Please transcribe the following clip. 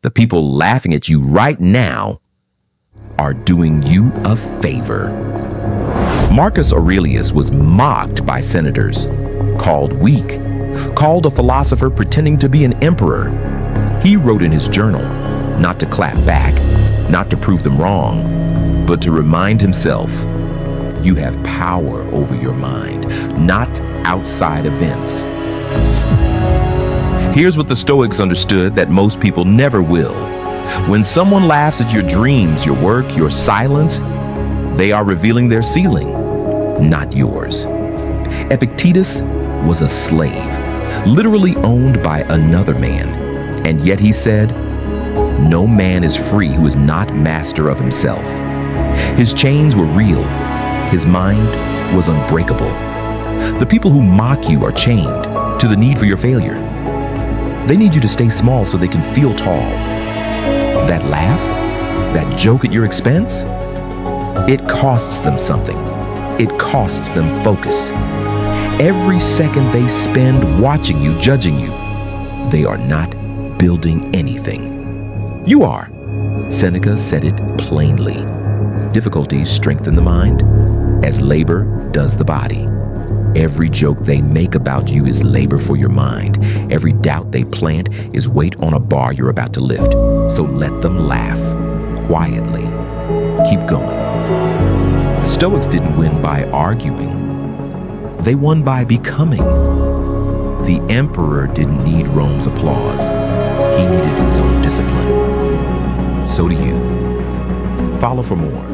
The people laughing at you right now are doing you a favor. Marcus Aurelius was mocked by senators, called weak, called a philosopher pretending to be an emperor. He wrote in his journal not to clap back, not to prove them wrong, but to remind himself, you have power over your mind, not outside events. Here's what the Stoics understood that most people never will. When someone laughs at your dreams, your work, your silence, they are revealing their ceiling, not yours. Epictetus was a slave, literally owned by another man, and yet he said, no man is free who is not master of himself. His chains were real. His mind was unbreakable. The people who mock you are chained to the need for your failure. They need you to stay small so they can feel tall. That laugh, that joke at your expense, it costs them something. It costs them focus. Every second they spend watching you, judging you, they are not building anything. You are. Seneca said it plainly. Difficulties strengthen the mind, as labor does the body. Every joke they make about you is labor for your mind. Every doubt they plant is weight on a bar you're about to lift. So let them laugh quietly. Keep going. The Stoics didn't win by arguing. They won by becoming. The emperor didn't need Rome's applause. He needed his own discipline. So do you. Follow for more.